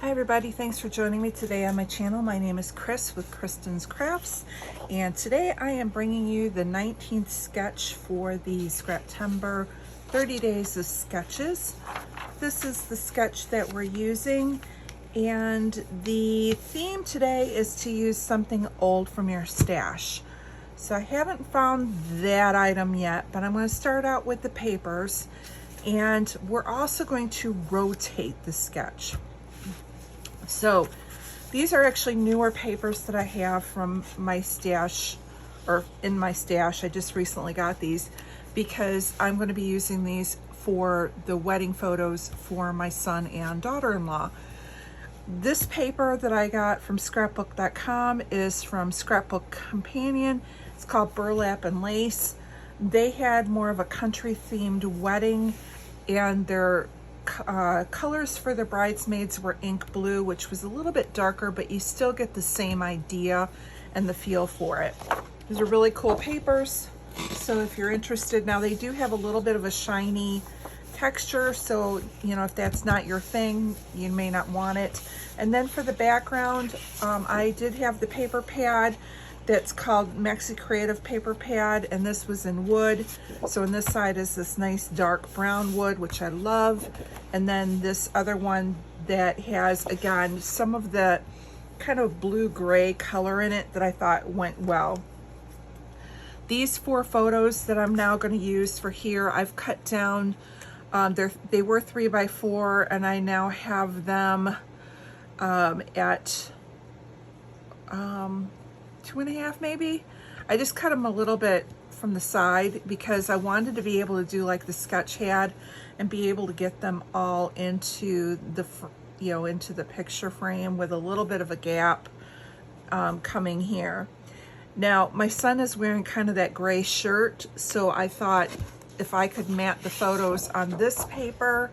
Hi everybody, thanks for joining me today on my channel. My name is Chris with Kristen's Crafts, and today I am bringing you the 19th sketch for the Scraptember 30 Days of Sketches. This is the sketch that we're using, and the theme today is to use something old from your stash. So I haven't found that item yet, but I'm going to start out with the papers, and we're also going to rotate the sketch. So these are actually newer papers that I have from my stash, or in my stash. I just recently got these because I'm going to be using these for the wedding photos for my son and daughter-in-law. This paper that I got from scrapbook.com is from Scrapbook Companion. It's called Burlap and Lace. They had more of a country themed wedding, and their colors for the bridesmaids were ink blue, which was a little bit darker, but you still get the same idea and the feel for it. These are really cool papers, so if you're interested, now they do have a little bit of a shiny texture, so you know, if that's not your thing, you may not want it. And then for the background, I did have the paper pad that's called Maxi Creative Paper Pad, and this was in wood. So on this side is this nice dark brown wood, which I love. And then this other one that has, again, some of the kind of blue-gray color in it that I thought went well. These 4 photos that I'm now going to use for here, I've cut down, they were 3x4, and I now have them at 2.5 maybe. I just cut them a little bit from the side because I wanted to be able to do like the sketch had and be able to get them all into the, into the picture frame with a little bit of a gap coming here. Now my son is wearing kind of that gray shirt, so I thought if I could mat the photos on this paper,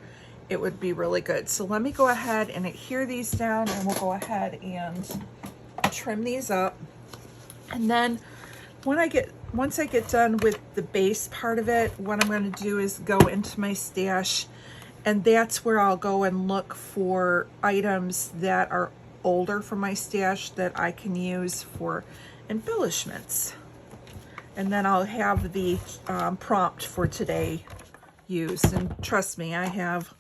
it would be really good. So let me go ahead and adhere these down, and we'll go ahead and trim these up. And then once I get done with the base part of it, what I'm going to do is go into my stash, and that's where I'll go and look for items that are older from my stash that I can use for embellishments. And then I'll have the prompt for today used. And trust me, I have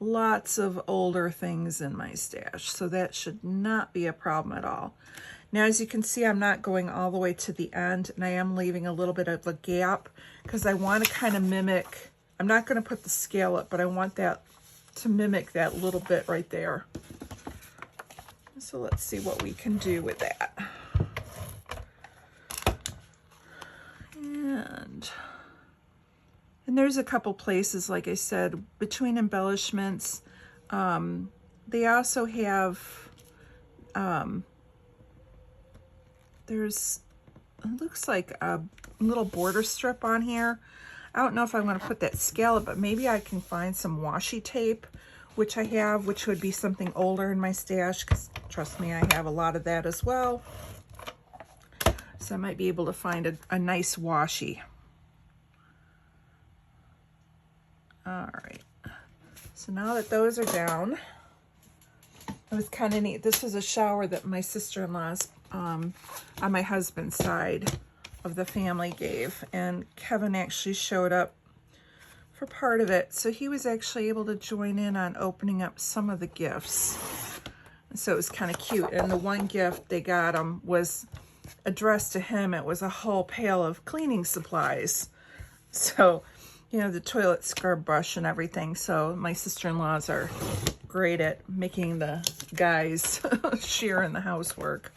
lots of older things in my stash, so that should not be a problem at all. Now, as you can see, I'm not going all the way to the end, and I am leaving a little bit of a gap because I want to kind of mimic, I'm not going to put the scale up, but I want that to mimic that little bit right there. So let's see what we can do with that. And there's a couple places, like I said, between embellishments. They also have, there's, it looks like a little border strip on here. I don't know if I'm going to put that scallop, but maybe I can find some washi tape, which I have, which would be something older in my stash, because trust me, I have a lot of that as well. So I might be able to find a nice washi. All right, so now that those are down, it was kind of neat. This was a shower that my sister-in-law's on my husband's side of the family gave, and Kevin actually showed up for part of it, so he was actually able to join in on opening up some of the gifts. And so it was kind of cute. And the one gift they got him was addressed to him. It was a whole pail of cleaning supplies, so you know, the toilet scrub brush and everything. So my sister-in-laws are great at making the guys share in the housework.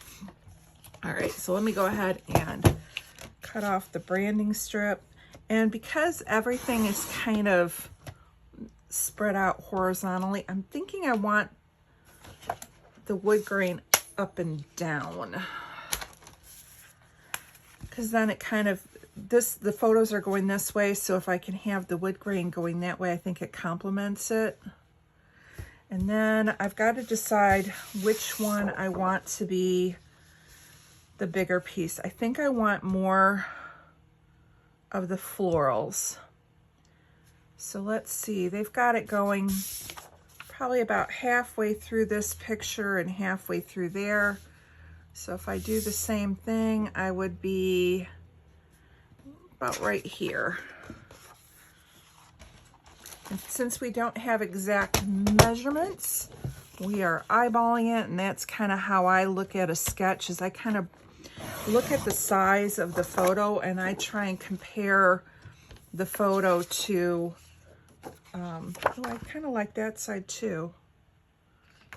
All right, so let me go ahead and cut off the branding strip. And because everything is kind of spread out horizontally, I'm thinking I want the wood grain up and down, because then it kind of, the photos are going this way, so if I can have the wood grain going that way, I think it complements it. And then I've got to decide which one I want to be the bigger piece. I think I want more of the florals. So let's see, they've got it going probably about halfway through this picture and halfway through there. So if I do the same thing, I would be about right here. And since we don't have exact measurements, we are eyeballing it, and that's kind of how I look at a sketch, is I kind of look at the size of the photo and I try and compare the photo to, oh, I kind of like that side too.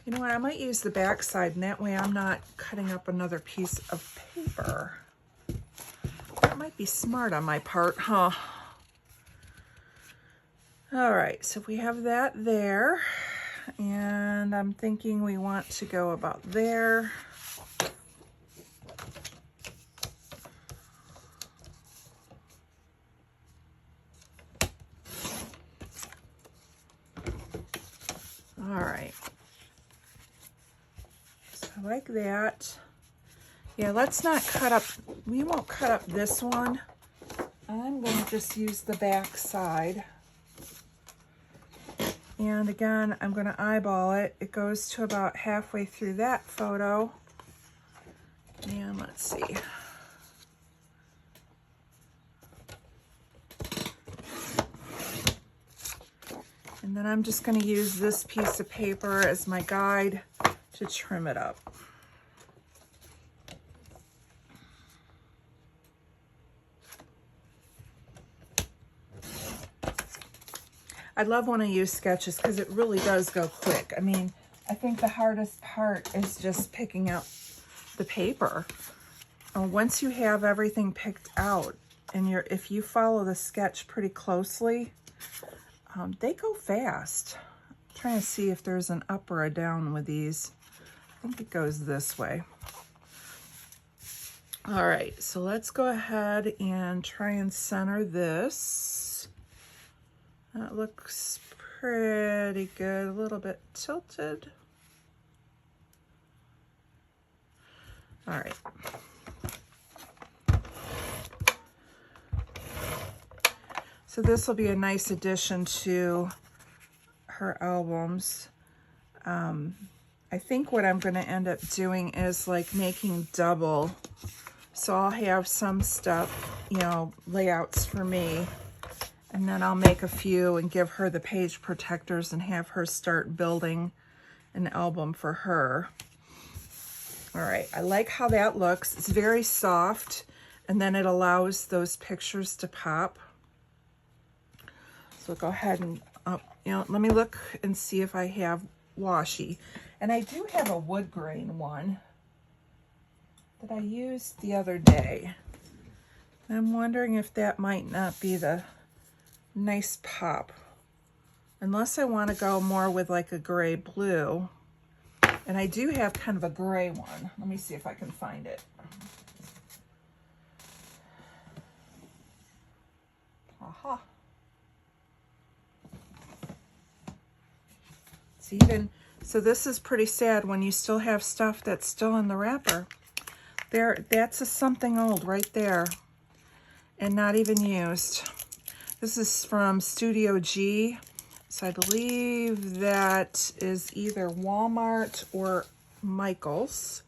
You know what, I might use the back side, and that way I'm not cutting up another piece of paper. That might be smart on my part, huh? All right, so we have that there, and I'm thinking we want to go about there. All right, so like that. Yeah, let's not cut up, we won't cut up this one. I'm going to just use the back side. And again, I'm going to eyeball it. It goes to about halfway through that photo. And let's see. And then I'm just going to use this piece of paper as my guide to trim it up. I love when I use sketches because it really does go quick. I mean, I think the hardest part is just picking out the paper. Once you have everything picked out, and if you follow the sketch pretty closely, they go fast. I'm trying to see if there's an up or a down with these. I think it goes this way. All right, so let's go ahead and try and center this. That looks pretty good, a little bit tilted. All right. So this will be a nice addition to her albums. I think what I'm going to end up doing is like making double. So I'll have some stuff, you know, layouts for me. And then I'll make a few and give her the page protectors and have her start building an album for her. All right, I like how that looks. It's very soft, and then it allows those pictures to pop. So go ahead and, you know, let me look and see if I have washi. And I do have a wood grain one that I used the other day. I'm wondering if that might not be the nice pop, unless I want to go more with like a gray blue. And I do have kind of a gray one. Let me see if I can find it. Aha. It's even, so this is pretty sad when you still have stuff that's still in the wrapper. There, that's a something old right there and not even used. This is from Studio G, so I believe that is either Walmart or Michael's.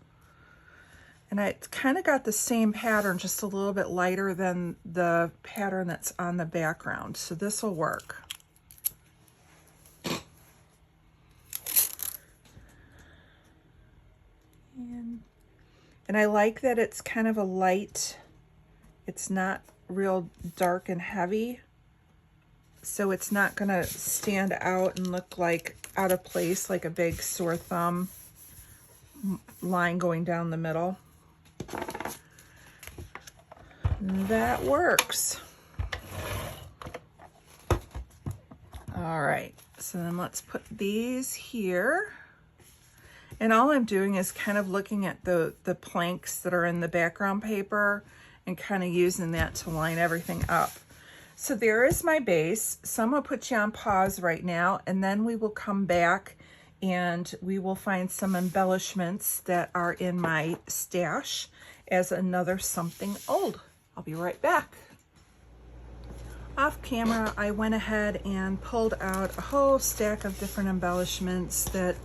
And it's kind of got the same pattern, just a little bit lighter than the pattern that's on the background. So this will work. And I like that it's kind of a light, it's not real dark and heavy. So it's not gonna stand out and look like out of place, like a big sore thumb line going down the middle. That works. All right, so then let's put these here. And all I'm doing is kind of looking at the planks that are in the background paper and kind of using that to line everything up. So there is my base. So I'm gonna put you on pause right now, and then we will come back and we will find some embellishments that are in my stash as another something old. I'll be right back. Off camera, I went ahead and pulled out a whole stack of different embellishments that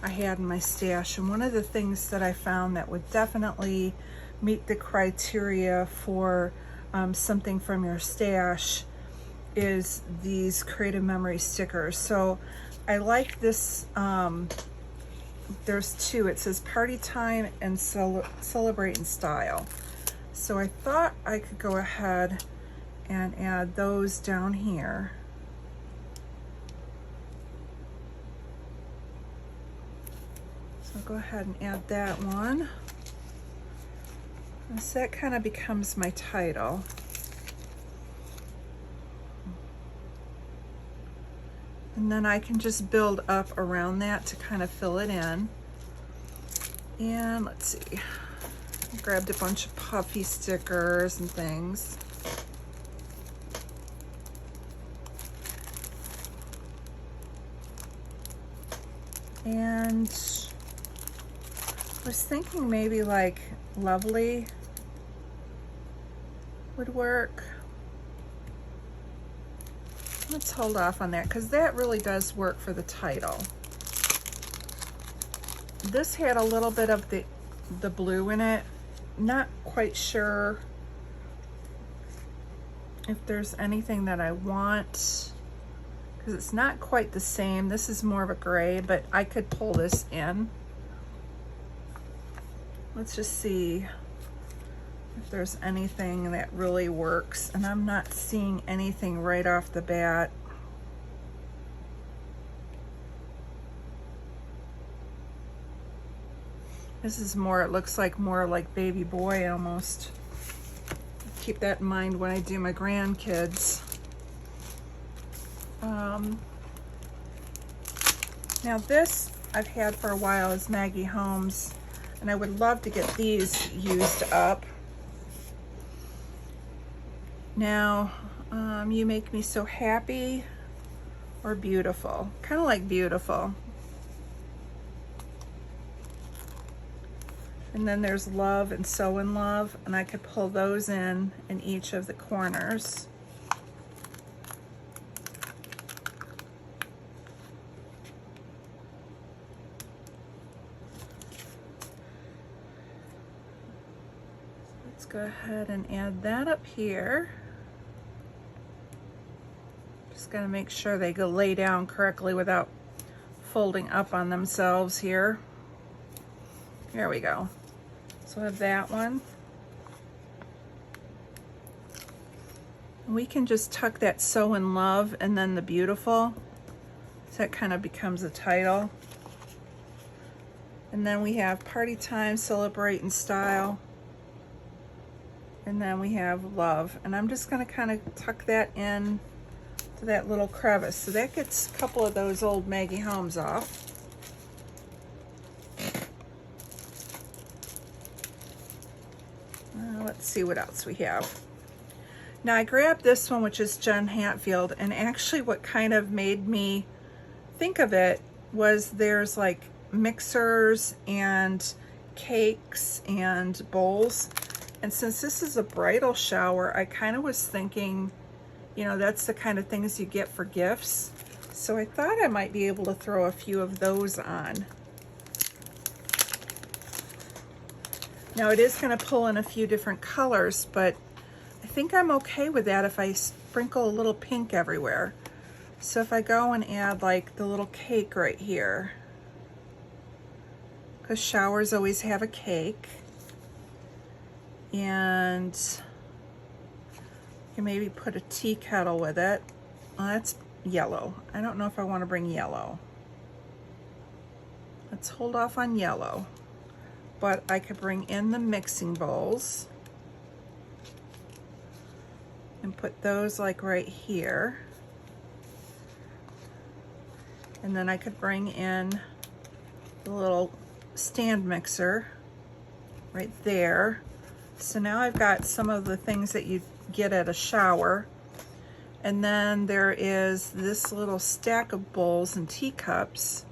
I had in my stash. And one of the things that I found that would definitely meet the criteria for something from your stash is these Creative Memory stickers. So I like this, there's two. It says Party Time and Celebrate in Style. So I thought I could go ahead and add those down here. So I'll go ahead and add that one. And so that kind of becomes my title. And then I can just build up around that to kind of fill it in. And let's see, I grabbed a bunch of puffy stickers and things. And I was thinking maybe like Lovely would work. Let's hold off on that because that really does work for the title. This had a little bit of the blue in it. Not quite sure if there's anything that I want, because it's not quite the same. This is more of a gray, but I could pull this in. Let's just see if there's anything that really works. And I'm not seeing anything right off the bat. This is more, it looks like more like Baby Boy almost. Keep that in mind when I do my grandkids. Now this I've had for a while is Maggie Holmes, and I would love to get these used up. Now, You Make Me So Happy or Beautiful. Kind of like Beautiful. And then there's Love and So in Love, and I could pull those in each of the corners. Let's go ahead and add that up here. Just gotta make sure they go lay down correctly without folding up on themselves here. There we go. So I have that one. We can just tuck that So in Love and then the Beautiful. So that kind of becomes a title. And then we have Party Time, Celebrate in Style. And then we have Love. And I'm just gonna kind of tuck that in to that little crevice. So that gets a couple of those old Maggie Holmes off. Let's see what else we have. Now I grabbed this one, which is Jen Hatfield, and actually what kind of made me think of it was there's like mixers and cakes and bowls. And since this is a bridal shower, I kind of was thinking, you know, that's the kind of things you get for gifts. So I thought I might be able to throw a few of those on. Now it is going to pull in a few different colors, but I think I'm okay with that if I sprinkle a little pink everywhere. So if I go and add like the little cake right here, because showers always have a cake, and you can maybe put a tea kettle with it. Well, that's yellow. I don't know if I want to bring yellow. Let's hold off on yellow. But I could bring in the mixing bowls and put those like right here. And then I could bring in the little stand mixer right there. So now I've got some of the things that you get at a shower. And then there is this little stack of bowls and teacups.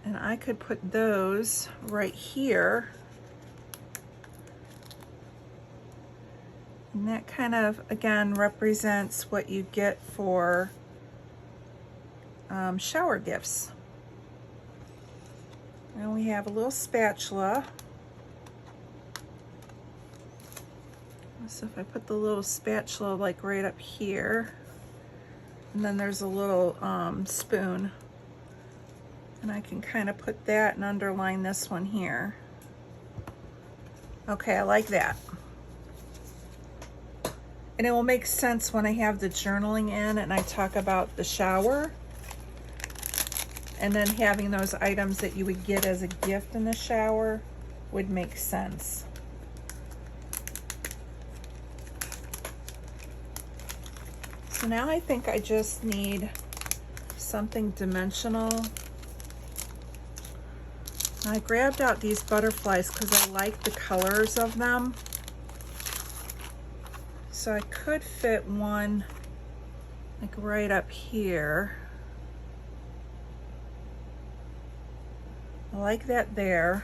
And I could put those right here. And that kind of, again, represents what you get for shower gifts. And we have a little spatula. So if I put the little spatula like right up here, and then there's a little spoon, and I can kind of put that and underline this one here. Okay, I like that. And it will make sense when I have the journaling in and I talk about the shower, and then having those items that you would get as a gift in the shower would make sense. So now I think I just need something dimensional. I grabbed out these butterflies because I like the colors of them. So I could fit one like right up here. I like that there.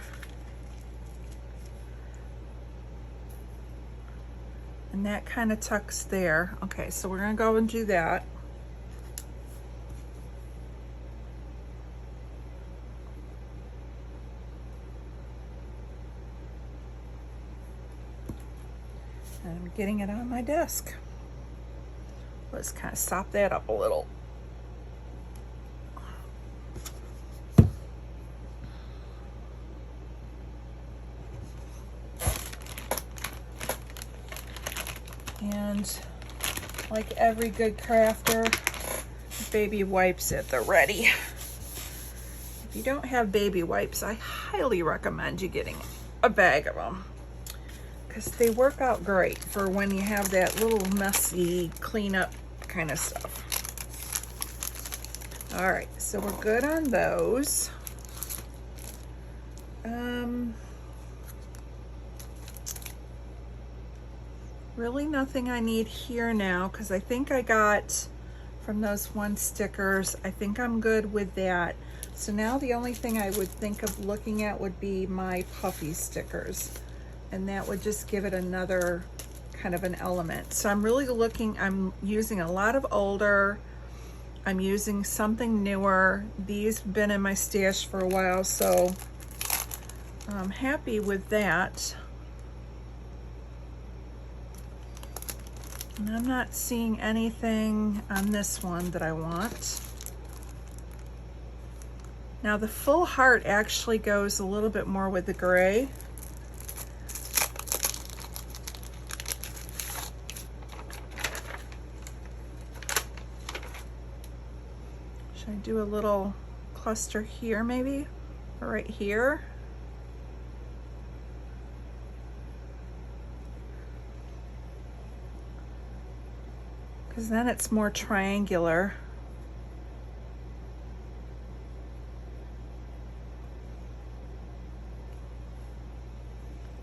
And that kind of tucks there. Okay, so we're gonna go and do that. And I'm getting it on my desk. Let's kind of sop that up a little. And like every good crafter, baby wipes at the ready. If you don't have baby wipes, I highly recommend you getting a bag of them, because they work out great for when you have that little messy cleanup kind of stuff. All right, so we're good on those. Really nothing I need here now, because I think I got from those one stickers, I think I'm good with that. So now the only thing I would think of looking at would be my puffy stickers, and that would just give it another kind of an element. So I'm really looking, I'm using a lot of older, I'm using something newer. These have been in my stash for a while, so I'm happy with that. And I'm not seeing anything on this one that I want. Now the full heart actually goes a little bit more with the gray. Should I do a little cluster here maybe, or right here? Because then it's more triangular.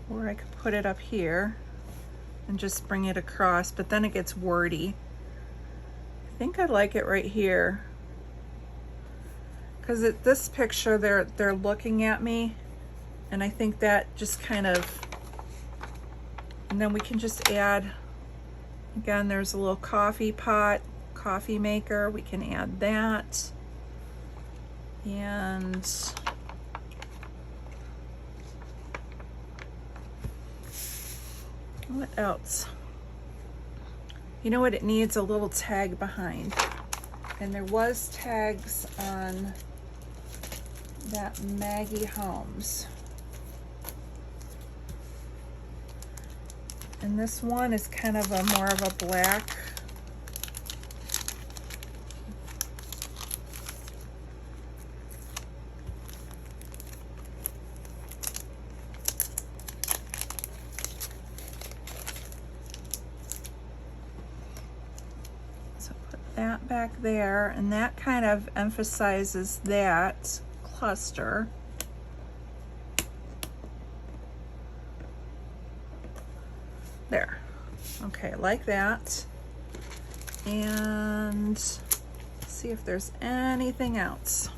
Or I could put it up here and just bring it across, but then it gets wordy. I think I like it right here. Because this picture, they're looking at me, and I think that just kind of, and then we can just add, again, there's a little coffee pot, coffee maker, we can add that. And what else? You know what it needs? A little tag behind. And there was tags on that Maggie Holmes. And this one is kind of a more of a black. So put that back there, and that kind of emphasizes that cluster. There. Okay, like that. And see if there's anything else.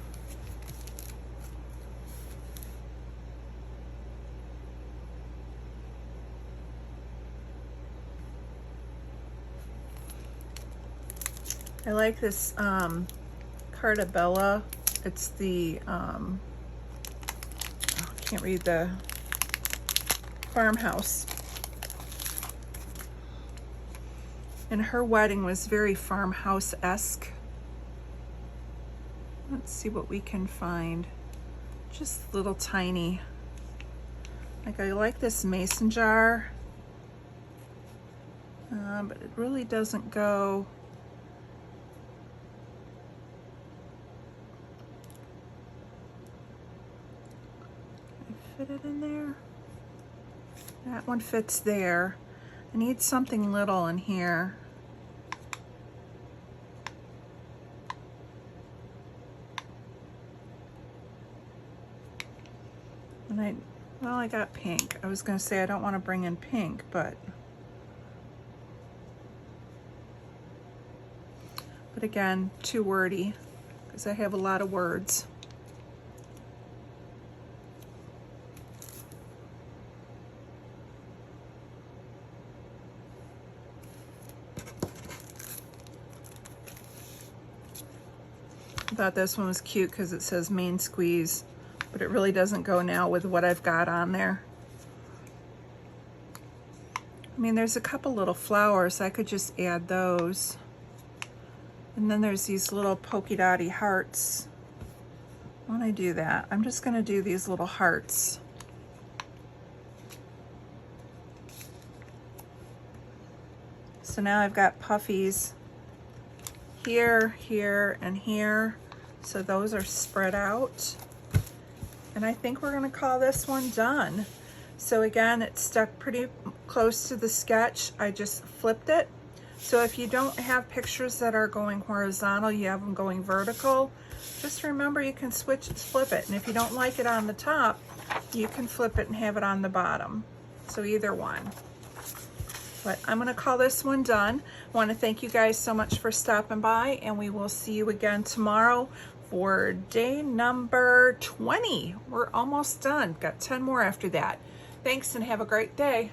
I like this Cartabella. It's the, I can't read the farmhouse. And her wedding was very farmhouse-esque. Let's see what we can find. Just little tiny. Like, I like this mason jar, but it really doesn't go. Can I fit it in there? That one fits there. I need something little in here. And well, I got pink. I was gonna say I don't want to bring in pink, but again, too wordy, because I have a lot of words. I thought this one was cute because it says main squeeze, but it really doesn't go now with what I've got on there. I mean, there's a couple little flowers. I could just add those. And then there's these little polka dotty hearts. When I do that, I'm just gonna do these little hearts. So now I've got puffies here, here, and here. So those are spread out. And I think we're gonna call this one done. So again, it's stuck pretty close to the sketch. I just flipped it. So if you don't have pictures that are going horizontal, you have them going vertical, just remember you can flip it. And if you don't like it on the top, you can flip it and have it on the bottom. So either one. But I'm gonna call this one done. I wanna thank you guys so much for stopping by, and we will see you again tomorrow for day number 20. We're almost done. Got 10 more after that. Thanks and have a great day.